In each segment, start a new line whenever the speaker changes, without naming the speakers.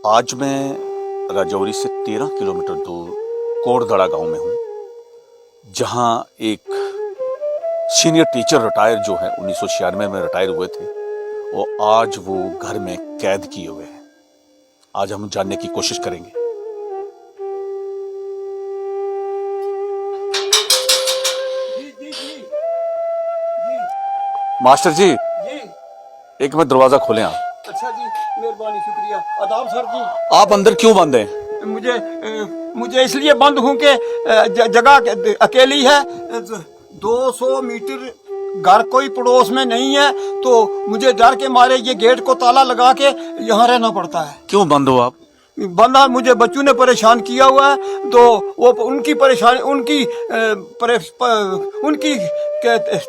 आज मैं राजौरी से 13 किलोमीटर दूर कोटधड़ा गांव में हूं, जहां एक सीनियर टीचर रिटायर जो है 1996 में रिटायर हुए थे, वो आज वो घर में कैद किए हुए हैं। आज हम जानने की कोशिश करेंगे। मास्टर जी, एक मिनट दरवाजा खोलें आप।
अच्छा जी, मेहरबानी, शुक्रिया। आदाब सर जी।
आप अंदर क्यों बंद हैं?
मुझे इसलिए बंद हूँ कि जगह अकेली है। 200 मीटर घर कोई पड़ोस में नहीं है, तो मुझे डर के मारे ये गेट को ताला लगा के यहाँ रहना पड़ता है।
क्यों बंद हो आप?
बंदा मुझे बच्चों ने परेशान किया हुआ है, तो वो उनकी परेशानी उनकी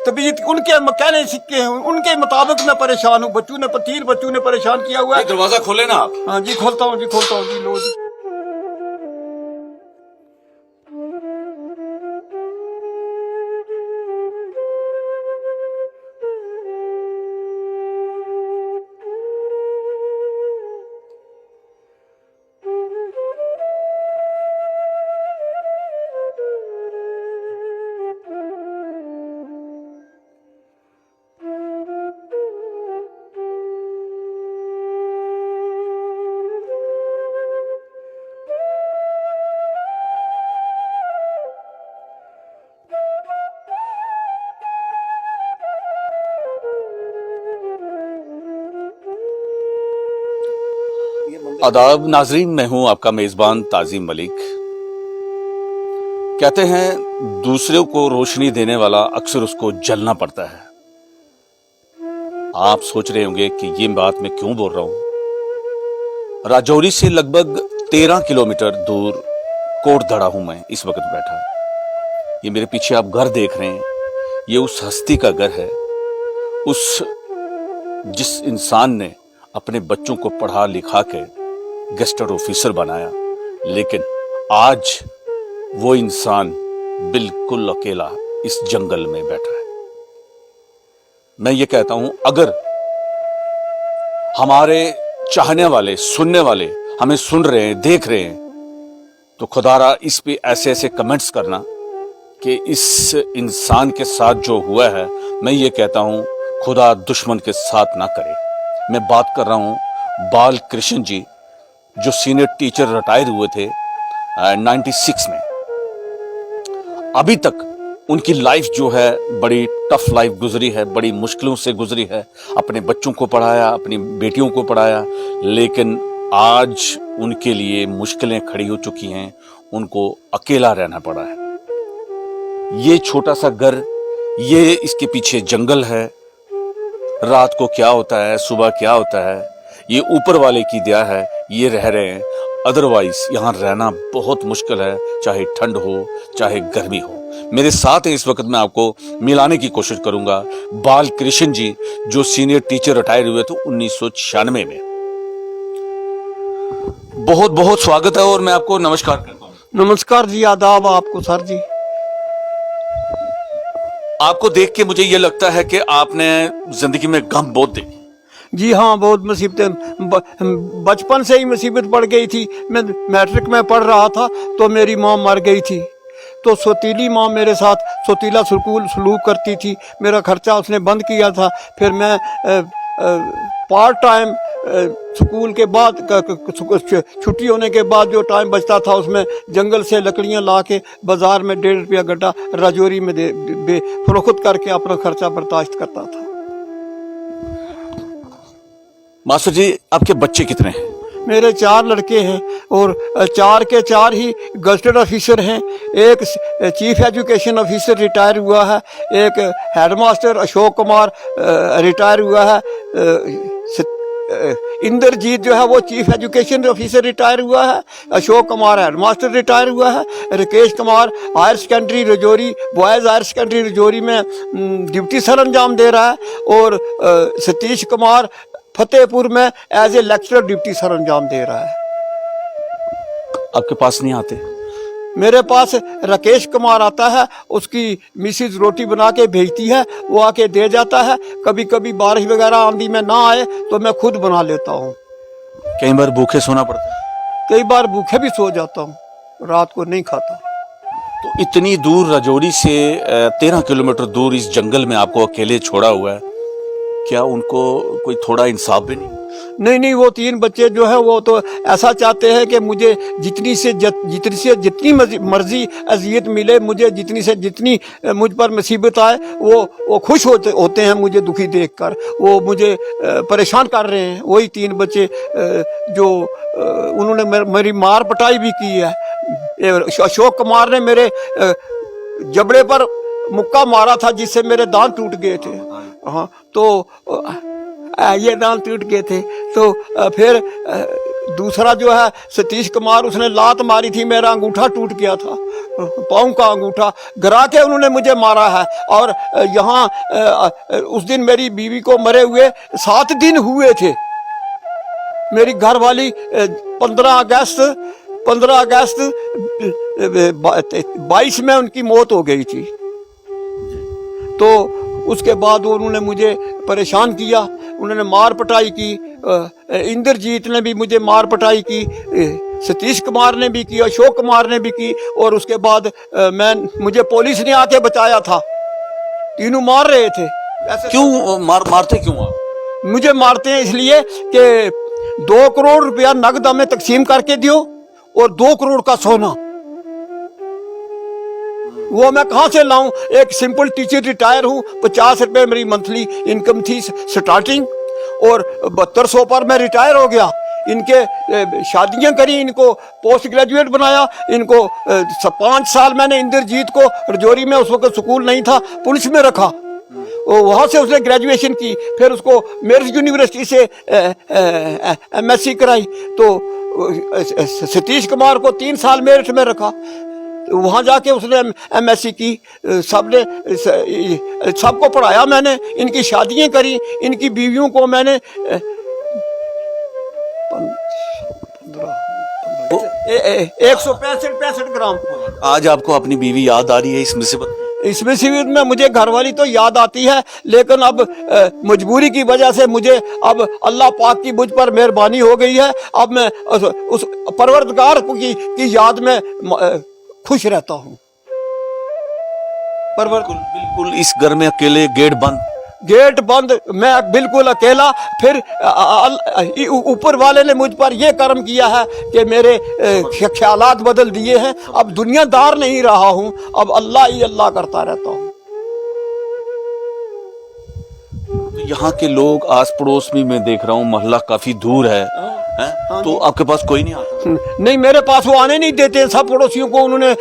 तबीयत उनके कहने के उनके मुताबिक मैं परेशान हूँ। 3 बच्चों ने परेशान किया हुआ है।
दरवाजा खोले ना आप।
हाँ जी, खोलता हूँ जी, लो जी।
आदाब नाजरीन, मैं हूं आपका मेजबान ताजिम मलिक। कहते हैं दूसरों को रोशनी देने वाला अक्सर उसको जलना पड़ता है। आप सोच रहे होंगे कि ये बात मैं क्यों बोल रहा हूं। राजौरी से लगभग 13 किलोमीटर दूर कोटधड़ा हूं मैं इस वक्त बैठा। ये मेरे पीछे आप घर देख रहे हैं, ये उस हस्ती का घर है, जिस इंसान ने अपने बच्चों को पढ़ा लिखा के गेस्टेड ऑफिसर बनाया, लेकिन आज वो इंसान बिल्कुल अकेला इस जंगल में बैठा है। मैं ये कहता हूं, अगर हमारे चाहने वाले, सुनने वाले हमें सुन रहे हैं, देख रहे हैं, तो खुदारा इस पे ऐसे ऐसे कमेंट्स करना कि इस इंसान के साथ जो हुआ है, मैं ये कहता हूं खुदा दुश्मन के साथ ना करे। मैं बात कर रहा हूं बाल कृष्ण जी, जो सीनियर टीचर रिटायर हुए थे 96 में। अभी तक उनकी लाइफ जो है बड़ी टफ लाइफ गुजरी है, बड़ी मुश्किलों से गुजरी है। अपने बच्चों को पढ़ाया, अपनी बेटियों को पढ़ाया, लेकिन आज उनके लिए मुश्किलें खड़ी हो चुकी हैं। उनको अकेला रहना पड़ा है। ये छोटा सा घर, ये इसके पीछे जंगल है। रात को क्या होता है, सुबह क्या होता है, ये ऊपर वाले की दया है, ये रह रहे हैं। अदरवाइज यहाँ रहना बहुत मुश्किल है, चाहे ठंड हो चाहे गर्मी हो। मेरे साथ इस वक्त मैं आपको मिलाने की कोशिश करूंगा बाल कृष्ण जी, जो सीनियर टीचर रिटायर हुए थे 1996 में। बहुत बहुत स्वागत है और मैं आपको नमस्कार करता हूँ।
नमस्कार जी, आदाब आपको सर जी।
आपको देख के मुझे ये लगता है कि आपने जिंदगी में गम बहुत देखे।
जी हाँ, बहुत मुसीबतें, बचपन से ही मुसीबत पड़ गई थी। मैं मैट्रिक में पढ़ रहा था तो मेरी माँ मर गई थी, तो सौतीली माँ मेरे साथ सौतीला सलूक करती थी। मेरा खर्चा उसने बंद किया था। फिर मैं पार्ट टाइम स्कूल के बाद, छुट्टी होने के बाद जो टाइम बचता था, उसमें जंगल से लकड़ियाँ ला के बाजार में 1.5 रुपया गड्ढा राजौरी में फरोख्त करके अपना खर्चा बर्दाश्त करता था।
मास्टर जी, आपके बच्चे कितने हैं?
मेरे 4 लड़के हैं और 4 के 4 ही गेस्टेड ऑफिसर हैं। एक चीफ एजुकेशन ऑफिसर रिटायर हुआ है, एक हेडमास्टर अशोक कुमार रिटायर हुआ है, इंद्रजीत जो है वो चीफ एजुकेशन ऑफिसर रिटायर हुआ है, अशोक कुमार हेडमास्टर रिटायर हुआ है, Rakesh Kumar higher secondary Rajouri, boys higher secondary Rajouri में ड्यूटी सर अंजाम दे रहा है, और सतीश कुमार फतेहपुर में as a lecturer duty sir अंजाम दे रहा है।
आपके पास नहीं आते?
मेरे पास राकेश कुमार आता है, उसकी मिसिज रोटी बना के भेजती है, वो आके दे जाता है। कभी कभी बारिश वगैरह आंधी में ना आए तो मैं खुद बना लेता हूँ।
कई बार भूखे सोना पड़ता है।
कई बार भूखे भी सो जाता हूँ, रात को नहीं खाता।
तो इतनी दूर राजौरी से 13 किलोमीटर दूर इस जंगल में आपको अकेले छोड़ा हुआ है, क्या उनको कोई थोड़ा इंसाफ भी नहीं?
नहीं, वो 3 बच्चे जो है वो तो ऐसा चाहते हैं कि मुझे जितनी मर्जी अजियत मिले, मुझे जितनी मुझ पर मुसीबत आए, वो खुश होते हैं मुझे दुखी देखकर। वो मुझे परेशान कर रहे हैं। वही 3 बच्चे जो उन्होंने मेरी मार पटाई भी की है। अशोक कुमार ने मेरे जबड़े पर मुक्का मारा था, जिससे मेरे दांत टूट गए थे। हाँ, तो ये दांत टूट गए थे। तो फिर दूसरा जो है सतीश कुमार, उसने लात मारी थी, मेरा अंगूठा टूट गया था, पाँव का अंगूठा गिरा के उन्होंने मुझे मारा है। और यहाँ उस दिन मेरी बीवी को मरे हुए 7 दिन हुए थे। मेरी घरवाली 15 अगस्त 22 में उनकी मौत हो गई थी। तो उसके बाद उन्होंने मुझे परेशान किया, उन्होंने मार पटाई की। इंद्रजीत ने भी मुझे मार पटाई की, सतीश कुमार ने भी की, अशोक कुमार ने भी की। और उसके बाद मुझे पुलिस ने आके बचाया था। तीनों मार रहे थे। ऐसे
क्यों मारते क्यों आप?
मुझे मारते हैं इसलिए कि 2 करोड़ रुपया नगद हमें तकसीम करके दियो और 2 करोड़ का सोना। वो मैं कहाँ से लाऊं? एक सिंपल टीचर रिटायर हूँ, 50 रुपए मेरी मंथली इनकम थी स्टार्टिंग, और 7200 पर मैं रिटायर हो गया। इनके शादियां करी, इनको पोस्ट ग्रेजुएट बनाया। इनको 5 साल मैंने इंद्रजीत को रजौरी में, उस वक्त स्कूल नहीं था, पुलिस में रखा। वहाँ से उसने ग्रेजुएशन की, फिर उसको मेरिट यूनिवर्सिटी से MSc कराई। तो सतीश कुमार को 3 साल मेरिट में रखा। वहाँ जाके उसने MSc की। सबको पढ़ाया मैंने, इनकी शादियाँ करी, इनकी बीवियों को मैंने 165 ग्राम।
आज आपको अपनी बीवी याद आ रही है इस मुसीबत?
इस मुसीबत में मुझे घरवाली तो याद आती है, लेकिन अब मजबूरी की वजह से मुझे अब अल्लाह पाक की मुझ पर मेहरबानी हो गई है। अब मैं उस परवरदिगार की याद में खुश रहता हूँ।
बिल्कुल इस घर में अकेले, गेट बंद, मैं बिल्कुल अकेला। फिर ऊपर वाले ने मुझ पर यह कर्म किया है कि मेरे ख्यालात बदल दिए हैं। अब दुनियादार नहीं रहा हूं, अब अल्लाह ही अल्लाह करता रहता हूं। यहाँ के लोग आस पड़ोस में मैं देख रहा हूँ, मोहल्ला काफी दूर है, तो आपके पास कोई नहीं आता?
नहीं, मेरे पास वो आने नहीं देते। सब पड़ोसियों को उन्होंने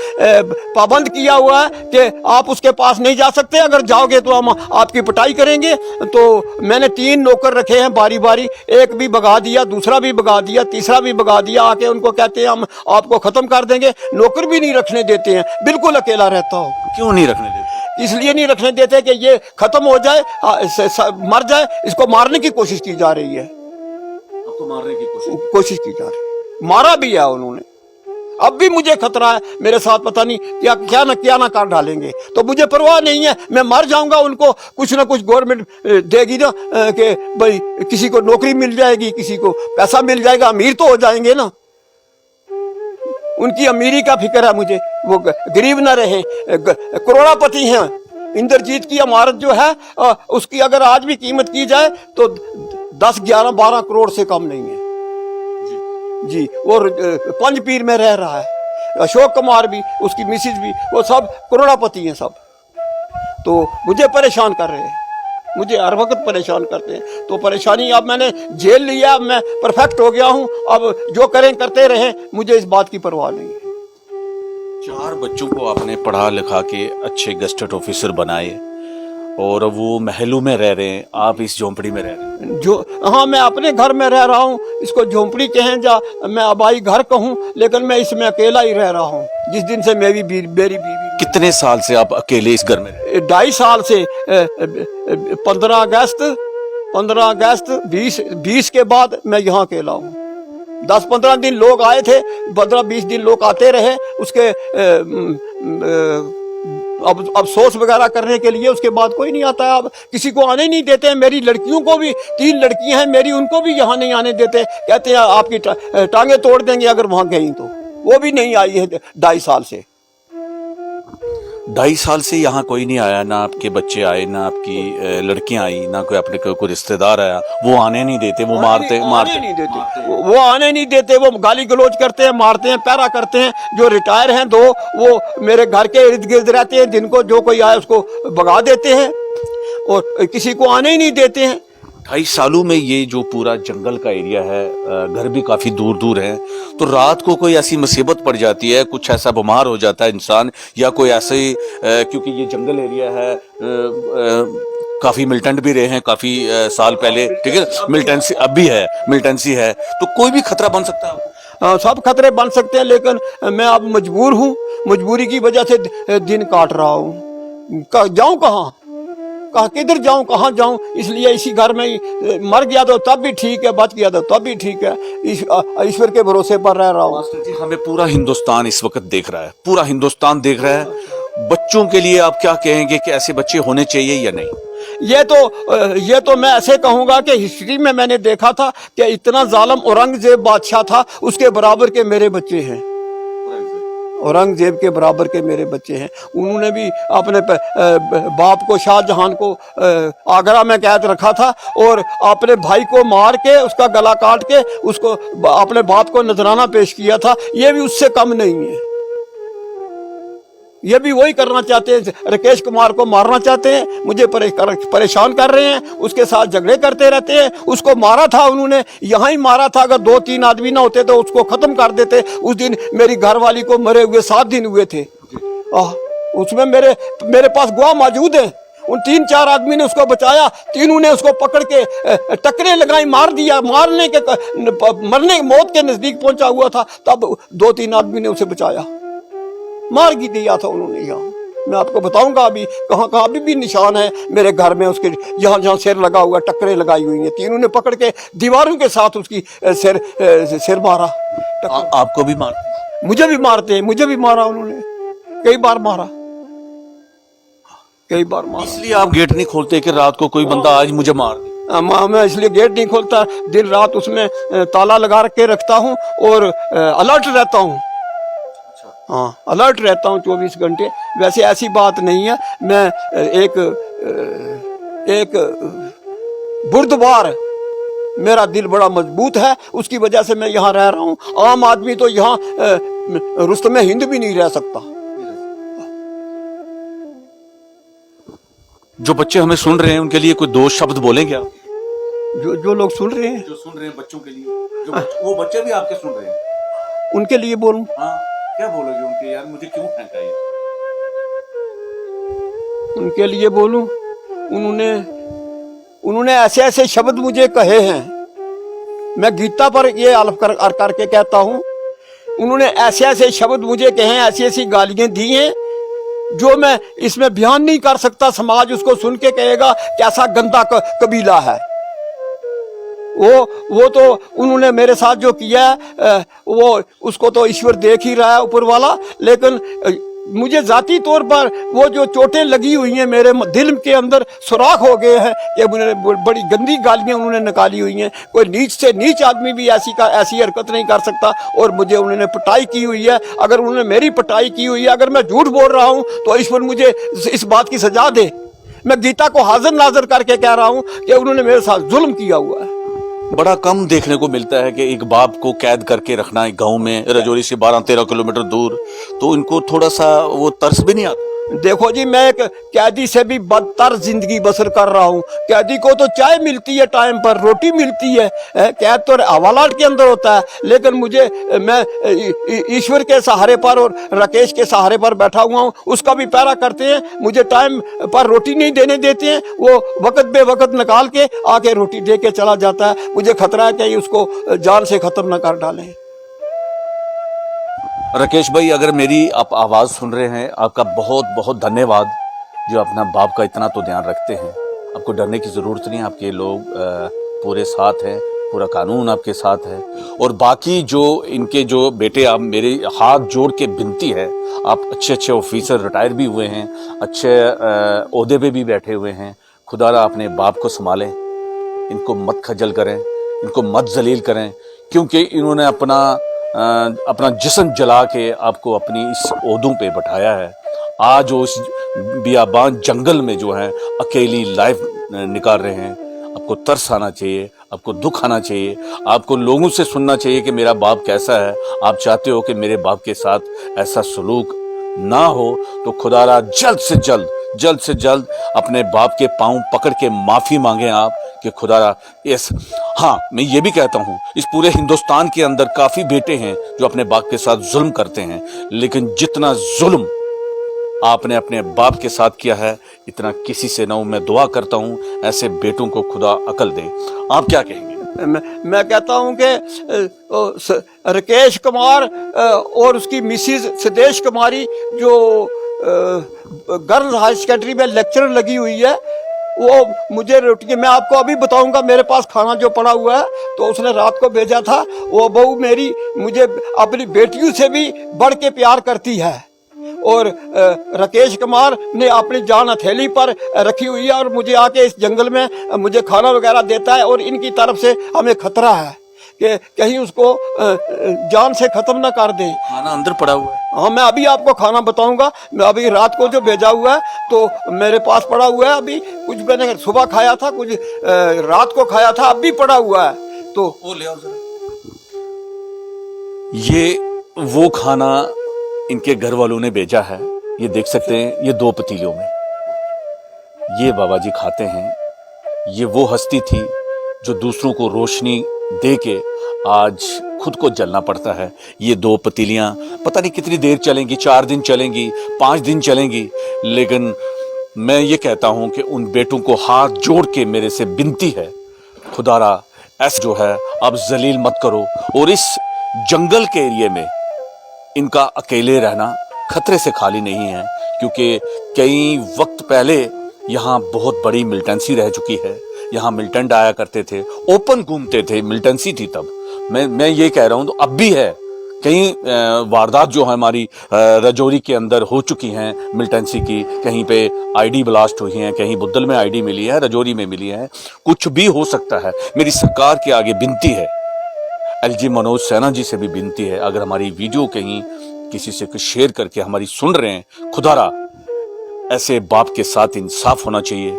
पाबंद किया हुआ है कि आप उसके पास नहीं जा सकते, अगर जाओगे तो हम आपकी पिटाई करेंगे। तो मैंने 3 नौकर रखे हैं बारी बारी, एक भी भगा दिया, दूसरा भी भगा दिया, तीसरा भी भगा दिया। आके उनको कहते हैं हम आपको खत्म कर देंगे। नौकर भी नहीं रखने देते हैं, बिल्कुल अकेला रहता हूँ।
क्यों नहीं रखने देते?
इसलिए नहीं रखने देते कि ये खत्म हो जाए, मर जाए। इसको मारने की कोशिश की जा रही है।
आपको मारने की
कोशिश की जा रही, मारा भी है उन्होंने। अब भी मुझे खतरा है, मेरे साथ पता नहीं क्या ना कर डालेंगे। तो मुझे परवाह नहीं है, मैं मर जाऊंगा, उनको कुछ ना कुछ गवर्नमेंट देगी ना, कि भाई किसी को नौकरी मिल जाएगी, किसी को पैसा मिल जाएगा, अमीर तो हो जाएंगे ना। उनकी अमीरी का फिक्र है मुझे, वो गरीब ना रहे, करोड़ापति हैं। इंद्रजीत की इमारत जो है उसकी अगर आज भी कीमत की जाए तो 10, 11, 12 करोड़ से कम नहीं है जी। और पंजपीर में रह रहा है। अशोक कुमार भी, उसकी मिसिज भी, वो सब करोड़ापति हैं सब। तो मुझे परेशान कर रहे हैं, मुझे हर वक्त परेशान करते हैं। तो परेशानी अब मैंने झेल लिया, अब मैं परफेक्ट हो गया हूँ। अब जो करें करते रहें, मुझे इस बात की परवाह नहीं है।
4 बच्चों को आपने पढ़ा लिखा के अच्छे गेस्टेड ऑफिसर बनाए, और वो महलों में रह रहे हैं, आप इस झोंपड़ी में रह रहे हैं।
हाँ, मैं अपने घर में रह रहा हूँ, इसको झोंपड़ी कहें या मैं आबाई घर कहूँ, लेकिन मैं इसमें अकेला ही रह रहा हूँ। जिस दिन से मेरी बीवी।
कितने साल से आप अकेले इस घर में?
2.5 साल से। 15 अगस्त 20 के बाद मैं यहाँ अकेला हूँ। 10-15 दिन लोग आए थे, 15-20 दिन लोग आते रहे। उसके अब अफसोस वगैरह करने के लिए उसके बाद कोई नहीं आता है। अब किसी को आने नहीं देते हैं। मेरी लड़कियों को भी, 3 लड़कियां हैं मेरी, उनको भी यहाँ नहीं आने देते। कहते हैं आपकी टांगे तोड़ देंगे अगर वहां गई तो। वो भी नहीं आई है 2.5 साल से।
2.5 साल से यहाँ कोई नहीं आया, ना आपके बच्चे आए, ना आपकी लड़कियां आई, ना कोई अपने कोई रिश्तेदार आया। वो आने नहीं देते, वो मारते
नहीं देते। वो आने नहीं देते, वो गाली गलौज करते हैं, मारते हैं, पैरा करते हैं। जो रिटायर हैं 2, वो मेरे घर के इर्द गिर्द रहते हैं, जिनको जो कोई आए उसको भगा देते हैं और किसी को आने ही नहीं देते हैं।
2.5 सालों में ये जो पूरा जंगल का एरिया है, घर भी काफी दूर दूर है, तो रात को कोई ऐसी मुसीबत पड़ जाती है, कुछ ऐसा बीमार हो जाता है इंसान, या कोई ऐसे क्योंकि ये जंगल एरिया है, काफी मिलिटेंट भी रहे हैं काफी साल पहले, ठीक है, मिलिटेंसी अब भी है, मिलिटेंसी है, तो कोई भी खतरा बन सकता है।
सब खतरे बन सकते हैं, लेकिन मैं अब मजबूर हूँ। मजबूरी की वजह से दिन काट रहा हूँ। जाऊँ कहाँ, किधर जाऊं, कहाँ जाऊं? इसलिए इसी घर में ही मर गया तो तब भी ठीक है, बच गया तो तब भी ठीक है। ईश्वर के भरोसे पर रह रहा हूँ।
मास्टर जी, हमें पूरा हिंदुस्तान इस वक्त देख रहा है, पूरा हिंदुस्तान देख रहा है। बच्चों के लिए आप क्या कहेंगे कि ऐसे बच्चे होने चाहिए या नहीं?
ये तो मैं ऐसे कहूंगा कि हिस्ट्री में मैंने देखा था कि इतना जालिम औरंगजेब बादशाह था, उसके बराबर के मेरे बच्चे हैं। औरंगजेब के बराबर के मेरे बच्चे हैं। उन्होंने भी अपने बाप को, शाहजहां को आगरा में कैद रखा था और अपने भाई को मार के, उसका गला काट के, उसको अपने बाप को नजराना पेश किया था। ये भी उससे कम नहीं है। ये भी वही करना चाहते हैं। राकेश कुमार को मारना चाहते हैं, मुझे परेशान कर रहे हैं, उसके साथ झगड़े करते रहते हैं। उसको मारा था उन्होंने, यहाँ ही मारा था। अगर 2-3 आदमी ना होते तो उसको खत्म कर देते। उस दिन मेरी घरवाली को मरे हुए 7 दिन हुए थे। उसमें मेरे पास गवाह मौजूद है। उन 3-4 आदमी ने उसको बचाया, तीनों ने उसको पकड़ के टक्करें लगाई, मार दिया। मरने मौत के नजदीक पहुंचा हुआ था, तब 2-3 आदमी ने उसे बचाया। मार की दिया था उन्होंने। यहाँ मैं आपको बताऊंगा अभी कहाँ अभी भी निशान है मेरे घर में उसके, जहाँ सिर लगा हुआ, टक्करें लगाई हुई हैं। तीनों ने पकड़ के दीवारों के साथ उसकी सिर मारा।
आपको भी मारते?
मुझे भी मारते हैं, मुझे भी मारा उन्होंने, कई बार मारा।
इसलिए आप गेट नहीं खोलते कि रात को कोई बंदा आज मुझे मार दे?
मैं इसलिए गेट नहीं खोलता, दिन रात उसमें ताला लगा के रखता हूँ और अलर्ट रहता हूँ। हाँ, अलर्ट रहता हूँ 24 घंटे। वैसे ऐसी बात नहीं है। मैं एक बुर्दबार, मेरा दिल बड़ा मजबूत है, उसकी वजह से मैं यहाँ रह रहा हूँ। आम आदमी तो यहाँ रुस्तमे हिंद भी नहीं रह सकता।
जो बच्चे हमें सुन रहे हैं उनके लिए कोई 2 शब्द बोलेंगे आप?
जो लोग सुन रहे हैं,
बच्चों के लिए, वो बच्चे भी आपके सुन रहे हैं,
उनके लिए बोलूं?
हाँ, क्या बोलोगे उनके? यार मुझे क्यों फेंका ये?
उनके लिए बोलूं? उन्होंने ऐसे ऐसे शब्द मुझे कहे हैं। मैं गीता पर ये आलप करके कहता हूं, उन्होंने ऐसे ऐसे शब्द मुझे कहे हैं, ऐसी ऐसी गालियां दी हैं जो मैं इसमें बयान नहीं कर सकता। समाज उसको सुन के कहेगा कैसा गंदा कबीला है। वो तो उन्होंने मेरे साथ जो किया है, वो उसको तो ईश्वर देख ही रहा है, ऊपर वाला। लेकिन मुझे जाती तौर पर वो जो चोटें लगी हुई हैं, मेरे दिल के अंदर सुराख हो गए हैं। ये बड़ी गंदी गालियां उन्होंने निकाली हुई हैं। कोई नीच से नीच आदमी भी ऐसी हरकत नहीं कर सकता। और मुझे उन्होंने पिटाई की हुई है। अगर उन्होंने मेरी पिटाई की हुई है, अगर मैं झूठ बोल रहा हूं तो ईश्वर मुझे इस बात की सजा दे। मैं गीता को हाजिर नाजिर करके कह रहा हूं कि उन्होंने मेरे साथ जुल्म किया हुआ है।
बड़ा कम देखने को मिलता है कि एक बाप को कैद करके रखना एक गांव में, रजौरी से 12-13 किलोमीटर दूर, तो इनको थोड़ा सा वो तरस भी नहीं आता?
देखो जी, मैं एक कैदी से भी बदतर जिंदगी बसर कर रहा हूँ। कैदी को तो चाय मिलती है, टाइम पर रोटी मिलती है। कैद तो हवालात के अंदर होता है, लेकिन मैं ईश्वर के सहारे पर और राकेश के सहारे पर बैठा हुआ हूँ। उसका भी पैरा करते हैं, मुझे टाइम पर रोटी नहीं देने देते हैं। वो वक्त बे वक्त निकाल के आके रोटी दे के चला जाता है। मुझे खतरा है कि उसको जान से खत्म न कर डालें।
राकेश भाई, अगर मेरी आप आवाज़ सुन रहे हैं, आपका बहुत बहुत धन्यवाद, जो अपना बाप का इतना तो ध्यान रखते हैं। आपको डरने की ज़रूरत नहीं, आपके लोग पूरे साथ हैं, पूरा कानून आपके साथ है। और बाकी जो इनके जो बेटे, आप मेरे हाथ जोड़ के विनती है, आप अच्छे अच्छे ऑफिसर रिटायर भी हुए हैं, अच्छे ओहदे पे भी बैठे हुए हैं, खुदारा अपने बाप को संभालें, इनको मत खजल करें, इनको मत जलील करें, क्योंकि इन्होंने अपना जिस्म जला के आपको अपनी इस ओहदों पे बैठाया है। आज वो इस बियाबान जंगल में जो है अकेली लाइफ निकाल रहे हैं। आपको तरस आना चाहिए, आपको दुख आना चाहिए, आपको लोगों से सुनना चाहिए कि मेरा बाप कैसा है। आप चाहते हो कि मेरे बाप के साथ ऐसा सलूक ना हो, तो खुदारा जल्द से जल्द अपने बाप के पांव पकड़ के माफी मांगे आप कि खुदारा इस, हाँ मैं ये भी कहता हूँ, इस पूरे हिंदुस्तान के अंदर काफी बेटे हैं जो अपने बाप के साथ जुल्म करते हैं, लेकिन जितना जुल्म आपने अपने बाप के साथ किया है इतना किसी से ना हो। मैं दुआ करता हूँ ऐसे बेटों को खुदा अकल दे। आप क्या कहेंगे?
मैं कहता हूं कि राकेश कुमार और उसकी मिसिज सिद्धेश कुमारी जो गर्ल्स हाई सेकेंडरी में लेक्चरर लगी हुई है, वो मुझे रोटी, मैं आपको अभी बताऊंगा, मेरे पास खाना जो पड़ा हुआ है तो उसने रात को भेजा था। वो बहू मेरी मुझे अपनी बेटियों से भी बढ़ के प्यार करती है। और राकेश कुमार ने अपनी जान हथेली पर रखी हुई है और मुझे आके इस जंगल में मुझे खाना वगैरह देता है। और इनकी तरफ से हमें खतरा है कि कहीं उसको जान से खत्म ना कर दें।
खाना अंदर पड़ा हुआ है?
हाँ, मैं अभी आपको खाना बताऊंगा। मैं अभी रात को जो भेजा हुआ है तो मेरे पास पड़ा हुआ है। अभी कुछ मैंने सुबह खाया था, कुछ रात को खाया था, अब भी पड़ा हुआ है। तो
वो ले आओ जरा। ये वो खाना इनके घर वालों ने भेजा है, ये देख सकते हैं, ये 2 पतीलों में ये बाबा जी खाते हैं। ये वो हस्ती थी जो दूसरों को रोशनी दे के आज खुद को जलना पड़ता है। ये 2 पतीलियां पता नहीं कितनी देर चलेंगी, 4 दिन चलेंगी, 5 दिन चलेंगी, लेकिन मैं ये कहता हूं कि उन बेटों को हाथ जोड़ के मेरे से विनती है, खुदारा ऐसा जो है अब जलील मत करो। और इस जंगल के एरिए में इनका अकेले रहना खतरे से खाली नहीं है, क्योंकि कई वक्त पहले यहाँ बहुत बड़ी मिलिटेंसी रह चुकी है। यहाँ मिलिटेंट आया करते थे, ओपन घूमते थे, मिलिटेंसी थी तब। मैं ये कह रहा हूँ, तो अब भी है। कई वारदात जो है हमारी रजौरी के अंदर हो चुकी हैं मिलिटेंसी की, कहीं पे आईडी ब्लास्ट हुई हैं, कहीं बुद्धल में आईडी मिली है, रजौरी में मिली है, कुछ भी हो सकता है। मेरी सरकार के आगे विनती है, एलजी मनोज सिन्हा जी से भी विनती है, अगर हमारी वीडियो कहीं किसी से कुछ शेयर करके हमारी सुन रहे हैं, खुदारा ऐसे बाप के साथ इंसाफ होना चाहिए।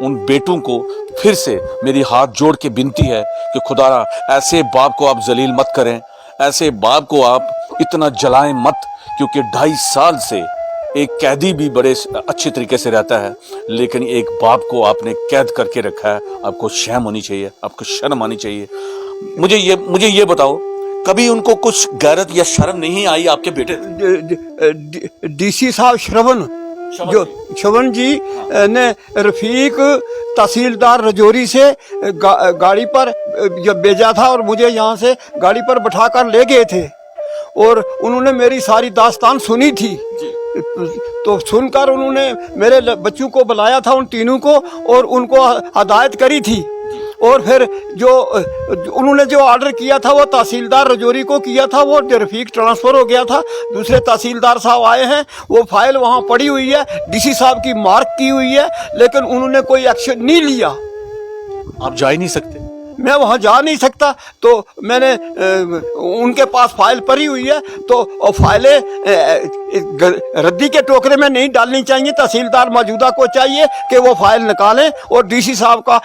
उन बेटों को फिर से मेरी हाथ जोड़ के विनती है कि खुदारा ऐसे बाप को आप जलील मत करें, ऐसे बाप को आप इतना जलाएं मत, क्योंकि 2.5 साल से एक कैदी भी बड़े अच्छे तरीके से रहता है, लेकिन एक बाप को आपने कैद करके रखा है। आपको शर्म होनी चाहिए, आपको शर्म आनी चाहिए। मुझे ये बताओ, कभी उनको कुछ गैरत या शर्म नहीं आई आपके बेटे?
डीसी साहब श्रवण जी ने रफीक तहसीलदार रजौरी से गाड़ी पर जब भेजा था और मुझे यहाँ से गाड़ी पर बैठाकर ले गए थे, और उन्होंने मेरी सारी दास्तान सुनी थी। तो सुनकर उन्होंने मेरे बच्चों को बुलाया था, उन तीनों को, और उनको हदायत करी थी। और फिर जो उन्होंने जो ऑर्डर किया था वो तहसीलदार रजौरी को किया था, वो रफीक ट्रांसफ़र हो गया था। दूसरे तहसीलदार साहब आए हैं, वो फाइल वहाँ पड़ी हुई है, डीसी साहब की मार्क की हुई है, लेकिन उन्होंने कोई एक्शन नहीं लिया।
आप जा ही नहीं सकते?
मैं वहाँ जा नहीं सकता। तो मैंने उनके पास फाइल पड़ी हुई है, तो फाइलें रद्दी के टोकरे में नहीं डालनी चाहिए। तहसीलदार मौजूदा को चाहिए कि वो फाइल निकालें और डीसी साहब का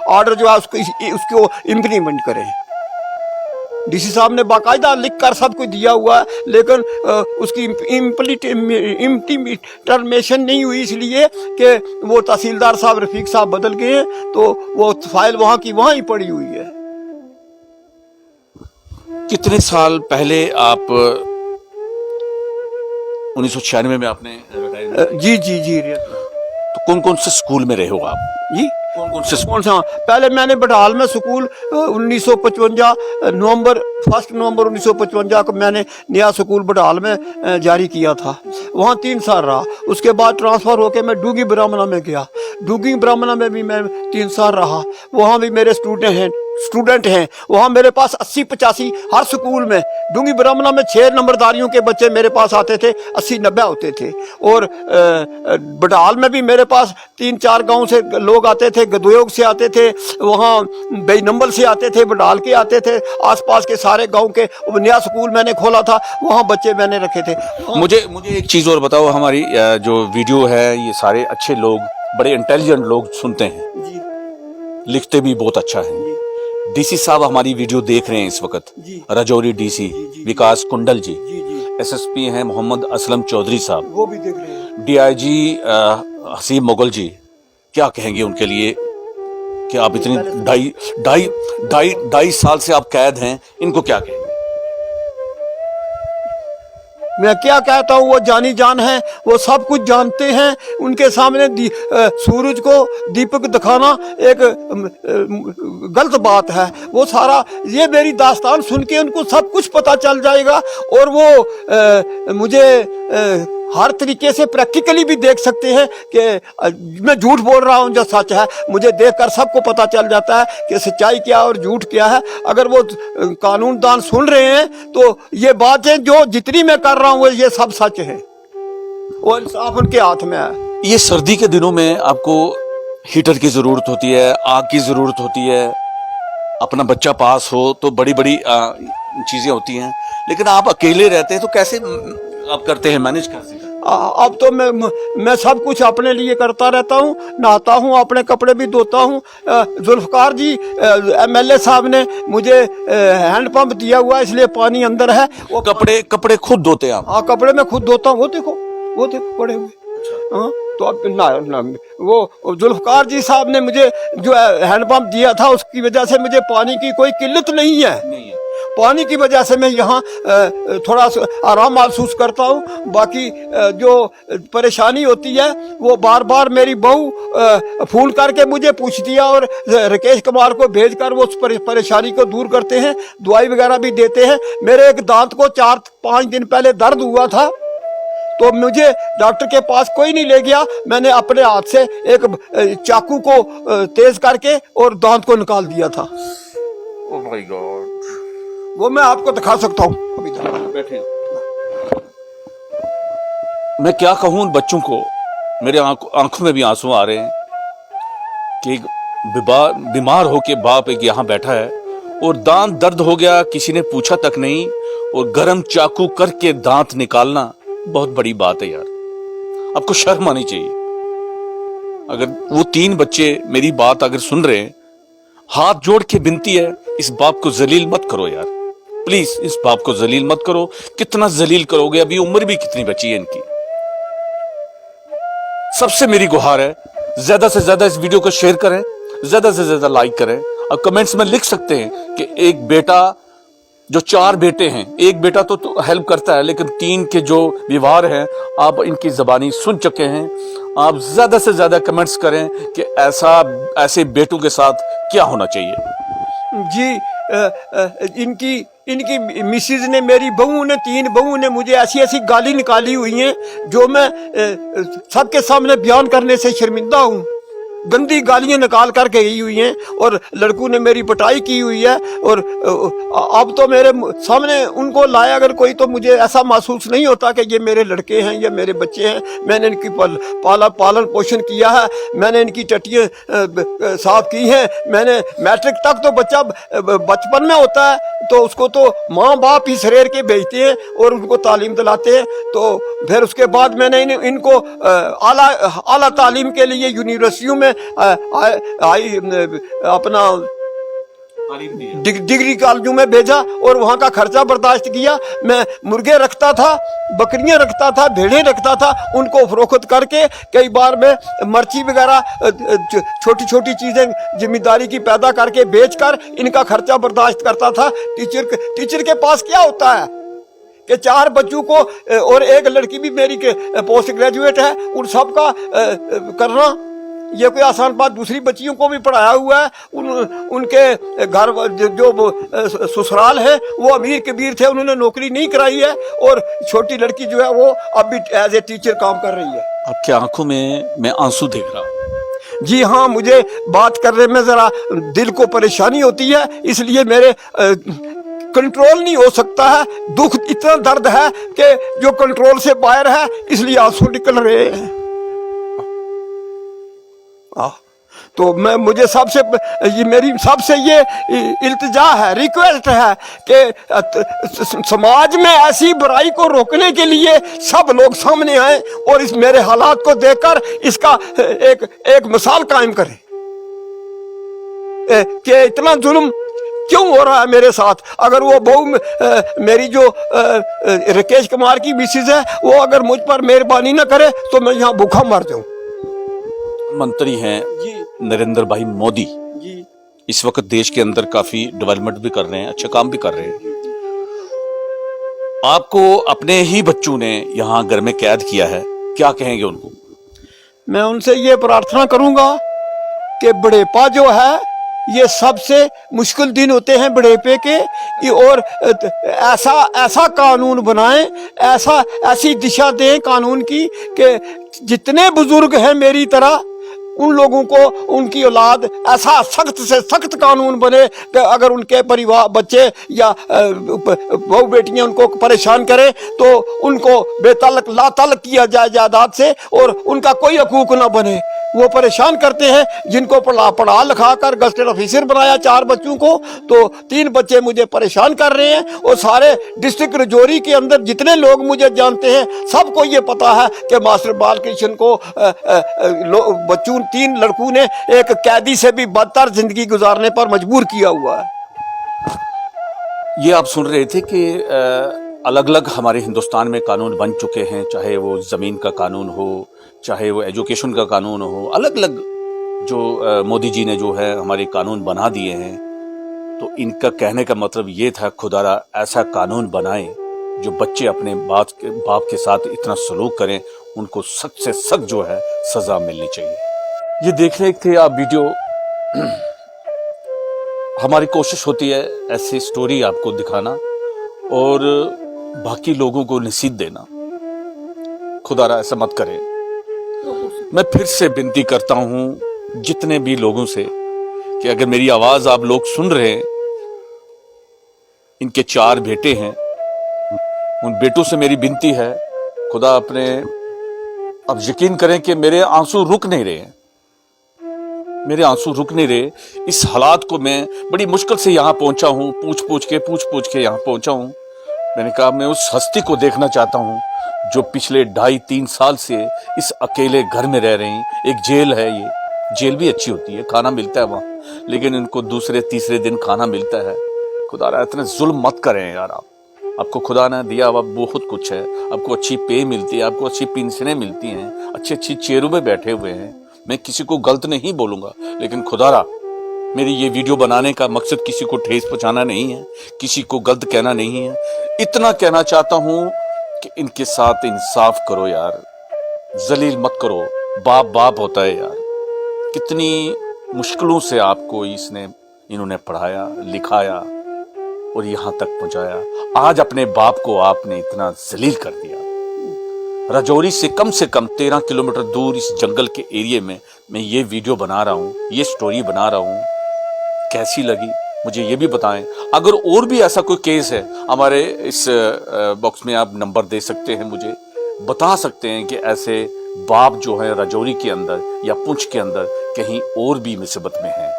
ऑर्डर जो है उसको इम्प्लीमेंट करें। डीसी साहब ने बाकायदा लिख कर सब कुछ दिया हुआ है, लेकिन उसकी इम्प्लीमेंटेशन नहीं हुई, इसलिए कि वो तहसीलदार साहब रफीक साहब बदल गए हैं, तो वो फाइल वहाँ की वहाँ ही पड़ी हुई है।
कितने साल पहले आप 1996 में आपने रिटायरमेंट?
जी।
तो कौन से स्कूल में रहे हो आप
जी?
कौन से
कौन सा? पहले मैंने बडहाल में स्कूल 1955 1 नवंबर 1955 को मैंने नया स्कूल बडहाल में जारी किया था। वहाँ 3 साल रहा। उसके बाद ट्रांसफ़र होकर मैं डूगी ब्राह्मणा में गया। डूगी ब्राह्मणा में भी मैं 3 साल रहा। वहाँ भी मेरे स्टूडेंट हैं स्टूडेंट हैं, वहाँ मेरे पास 80-85 हर स्कूल में। डूंगी ब्राह्मणा में 6 नंबरदारियों के बच्चे मेरे पास आते थे, 80-90 होते थे। और बडहाल में भी मेरे पास 3-4 गांव से लोग आते थे, गदोयोग से आते थे, वहाँ बेनंबल से आते थे, बडहाल के आते थे, आसपास के सारे गांव के। नया स्कूल मैंने खोला था, वहाँ बच्चे मैंने रखे थे।
मुझे एक चीज़ और बताओ, हमारी जो वीडियो है ये सारे अच्छे लोग, बड़े इंटेलिजेंट लोग सुनते हैं
जी,
लिखते भी बहुत अच्छा है। डीसी साहब हमारी वीडियो देख रहे हैं इस वक्त,
जी।
राजौरी डीसी विकास कुंडल जी,
जी।
एसएसपी हैं मोहम्मद असलम चौधरी साहब,
वो भी देख रहे हैं।
डीआईजी हसीब मुगल जी, क्या कहेंगे उनके लिए कि आप इतनी ढाई साल से आप कैद हैं, इनको क्या कहेंगे?
मैं क्या कहता हूँ, वो जानी जान है, वो सब कुछ जानते हैं। उनके सामने सूरज को दीपक दिखाना एक गलत बात है। वो सारा ये मेरी दास्तान सुन के उनको सब कुछ पता चल जाएगा, और वो मुझे हर तरीके से प्रैक्टिकली भी देख सकते हैं कि मैं झूठ बोल रहा हूँ जो सच है। मुझे देखकर सबको पता चल जाता है कि सच्चाई क्या और झूठ क्या है। अगर वो कानूनदान सुन रहे हैं तो ये बात है, जो जितनी मैं कर रहा हूँ ये सब सच है, वो इंसाफ उनके हाथ में है।
ये सर्दी के दिनों में आपको हीटर की जरूरत होती है, आग की जरूरत होती है, अपना बच्चा पास हो तो बड़ी बड़ी चीजें होती हैं, लेकिन आप अकेले रहते हैं तो कैसे आप करते हैं, मैनेज करते हैं?
अब तो मैं सब कुछ अपने लिए करता रहता हूँ, नहाता हूँ, अपने कपड़े भी धोता हूँ। जुल्फकार जी एमएलए साहब ने मुझे हैंडपंप दिया हुआ है, इसलिए पानी अंदर है। वो
कपड़े खुद धोते हैं आप?
हाँ, कपड़े मैं खुद धोता हूँ। वो देखो पड़े हुए। हाँ, तो अब ना वो जुल्फकार जी साहब ने मुझे जो हैंडपंप दिया था, उसकी वजह से मुझे पानी की कोई किल्लत नहीं है। पानी की वजह से मैं यहाँ थोड़ा आराम महसूस करता हूँ। बाकी जो परेशानी होती है वो बार बार मेरी बहू फोन करके मुझे पूछती है, और राकेश कुमार को भेजकर वो उस परेशानी को दूर करते हैं, दवाई वगैरह भी देते हैं। मेरे एक दांत को 4-5 दिन पहले दर्द हुआ था, तो मुझे डॉक्टर के पास कोई नहीं ले गया। मैंने अपने हाथ से एक चाकू को तेज करके और दांत को निकाल दिया था।
ओह माय गॉड,
वो मैं आपको दिखा सकता हूँ। अभी
बैठे मैं क्या कहूँ उन बच्चों को, मेरे आंखों में भी आंसू आ रहे हैं कि बीमार होके बाप एक यहाँ बैठा है और दांत दर्द हो गया, किसी ने पूछा तक नहीं, और गरम चाकू करके दांत निकालना बहुत बड़ी बात है यार। आपको शर्म आनी चाहिए। अगर वो 3 बच्चे मेरी बात अगर सुन रहे हैं, हाथ जोड़ के विनती है, इस बाप को जलील मत करो यार, प्लीज इस बाप को जलील मत करो। कितना जलील करोगे, अभी उम्र भी कितनी बची है इनकी। सबसे मेरी गुहार है, ज्यादा से ज्यादा इस वीडियो को शेयर करें, ज्यादा से ज्यादा लाइक करें, और कमेंट्स में लिख सकते हैं कि एक बेटा, जो 4 बेटे हैं, एक बेटा तो हेल्प करता है, लेकिन 3 के जो व्यवहार हैं आप इनकी जबानी सुन चुके हैं। आप ज्यादा से ज्यादा कमेंट्स करें कि ऐसे बेटों के साथ क्या होना चाहिए।
जी, इनकी मिसिज ने, मेरी बहू ने, 3 बहू ने मुझे ऐसी ऐसी गाली निकाली हुई हैं जो मैं सबके सामने बयान करने से शर्मिंदा हूँ। गंदी गालियां निकाल कर गई हुई हैं, और लड़कों ने मेरी पिटाई की हुई है। और अब तो मेरे सामने उनको लाया अगर कोई, तो मुझे ऐसा महसूस नहीं होता कि ये मेरे लड़के हैं, ये मेरे बच्चे हैं। मैंने इनकी पालन पोषण किया है, मैंने इनकी टट्टियाँ साफ की हैं। मैंने मैट्रिक तक तो बच्चा बचपन में होता है, तो उसको तो माँ बाप ही सरेर के भेजते हैं और उनको तालीम दिलाते हैं। तो फिर उसके बाद मैंने इनको आला तालीम के लिए यूनिवर्सिटियों में अपना डिग्री कॉलेजों में भेजा, और वहाँ का खर्चा बर्दाश्त किया। मैं मुर्गे रखता था, बकरियां रखता था, भेड़ें रखता था, उनको फरोख्त करके कई बार मैं मर्ची वगैरह छोटी छोटी चीजें जिम्मेदारी की पैदा करके बेचकर इनका खर्चा बर्दाश्त करता था। टीचर के पास क्या होता है कि 4 बच्चों को, और एक लड़की भी मेरी पोस्ट ग्रेजुएट है, उन सब का करना ये कोई आसान बात। दूसरी बच्चियों को भी पढ़ाया हुआ है। उनके घर जो ससुराल है वो अमीर कबीर थे, उन्होंने नौकरी नहीं कराई है, और छोटी लड़की जो है वो अब भी एज ए टीचर काम कर रही है।
आपकी आंखों में मैं आंसू देख रहा हूँ।
जी हाँ, मुझे बात करने में ज़रा दिल को परेशानी होती है, इसलिए मेरे कंट्रोल नहीं हो सकता है। दुख इतना दर्द है कि जो कंट्रोल से बाहर है, इसलिए आंसू निकल रहे हैं। तो मुझे मेरी सबसे ये इल्तिजा है, रिक्वेस्ट है कि समाज में ऐसी बुराई को रोकने के लिए सब लोग सामने आए और इस मेरे हालात को देखकर इसका एक मिसाल कायम करें कि इतना जुल्म क्यों हो रहा है मेरे साथ। अगर वो बहू मेरी जो राकेश कुमार की मिसेज है, वो अगर मुझ पर मेहरबानी ना करे तो मैं यहाँ भूखा मर जाऊं।
मंत्री हैं
जी
नरेंद्र भाई मोदी,
जी
इस वक्त देश के अंदर काफी डेवलपमेंट भी कर रहे हैं, अच्छे काम भी कर रहे हैं। आपको अपने ही बच्चों ने यहाँ घर में कैद किया है, क्या कहेंगे उनको?
मैं उनसे ये प्रार्थना करूंगा कि बुढ़ेपा जो है ये सबसे मुश्किल दिन होते हैं बुढ़ेपे के, और ऐसा कानून बनाएं, ऐसी दिशा दें कानून की कि जितने बुजुर्ग हैं मेरी तरह, उन लोगों को, उनकी औलाद, ऐसा सख्त से सख्त कानून बने कि अगर उनके परिवार बच्चे या बहू बेटियां उनको परेशान करें तो उनको बेतलक लातलक किया जाए जायदाद से, और उनका कोई हकूक ना बने। वो परेशान करते हैं जिनको पढ़ा लिखा कर गस्टेड ऑफिसर बनाया 4 बच्चों को, तो 3 बच्चे मुझे परेशान कर रहे हैं। और सारे डिस्ट्रिक्ट रजौरी के अंदर जितने लोग मुझे जानते हैं सबको ये पता है कि मास्टर बालकृष्ण को बच्चों 3 लड़कों ने एक कैदी से भी बदतर जिंदगी गुजारने पर मजबूर किया हुआ है।
ये आप सुन रहे थे कि अलग अलग हमारे हिंदुस्तान में कानून बन चुके हैं, चाहे वो ज़मीन का कानून हो, चाहे वो एजुकेशन का कानून हो, अलग अलग जो मोदी जी ने जो है हमारे कानून बना दिए हैं। तो इनका कहने का मतलब ये था, खुदारा ऐसा कानून बनाए जो बच्चे अपने बाप के साथ इतना सलूक करें, उनको सख्त से सख्त जो है सजा मिलनी चाहिए। ये देख रहे थे आप वीडियो। हमारी कोशिश होती है ऐसी स्टोरी आपको दिखाना और बाकी लोगों को नसीहत देना। खुदारा ऐसा मत करें। मैं फिर से विनती करता हूं जितने भी लोगों से कि अगर मेरी आवाज आप लोग सुन रहे हैं, इनके 4 बेटे हैं, उन बेटों से मेरी विनती है, खुदा अपने, अब यकीन करें कि मेरे आंसू रुक नहीं रहे हैं, मेरे आंसू रुक नहीं रहे। इस हालात को मैं बड़ी मुश्किल से यहां पहुंचा हूं, पूछ पूछ के यहां पहुंचा हूं। मैंने कहा मैं उस हस्ती को देखना चाहता हूं जो पिछले 2.5-3 साल से इस अकेले घर में रह रहे हैं। एक जेल है, ये जेल भी अच्छी होती है, खाना मिलता है वहां, लेकिन इनको दूसरे तीसरे दिन खाना मिलता है। खुदा इतने जुल्म मत करें यार। आपको खुदा ने दिया हुआ बहुत कुछ है, आपको अच्छी पे मिलती है, आपको अच्छी पेंशनें मिलती हैं, अच्छी चेयरों में बैठे हुए हैं। मैं किसी को गलत नहीं बोलूंगा, लेकिन खुदारा मेरी ये वीडियो बनाने का मकसद किसी को ठेस पहुंचाना नहीं है, किसी को गलत कहना नहीं है। इतना कहना चाहता हूं कि इनके साथ इंसाफ करो यार, जलील मत करो। बाप होता है यार। कितनी मुश्किलों से आपको इन्होंने पढ़ाया लिखाया और यहां तक पहुंचाया। आज अपने बाप को आपने इतना जलील कर दिया। राजौरी से कम 13 किलोमीटर दूर इस जंगल के एरिया में मैं ये वीडियो बना रहा हूं, ये स्टोरी बना रहा हूं। कैसी लगी मुझे ये भी बताएं। अगर और भी ऐसा कोई केस है, हमारे इस बॉक्स में आप नंबर दे सकते हैं, मुझे बता सकते हैं कि ऐसे बाप जो है राजौरी के अंदर या पुंछ के अंदर कहीं और भी मुसीबत में है।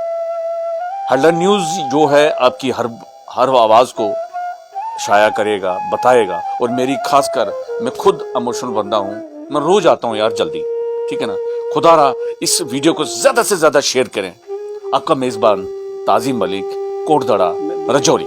हल्डर न्यूज जो है आपकी हर आवाज को शाया करेगा, बताएगा। और मेरी खासकर मैं खुद इमोशनल बंदा हूं, मैं रोज आता हूं यार जल्दी, ठीक है ना। खुदारा इस वीडियो को ज्यादा से ज्यादा शेयर करें। आपका मेजबान ताजिम मलिक, कोटदड़ा, राजौरी।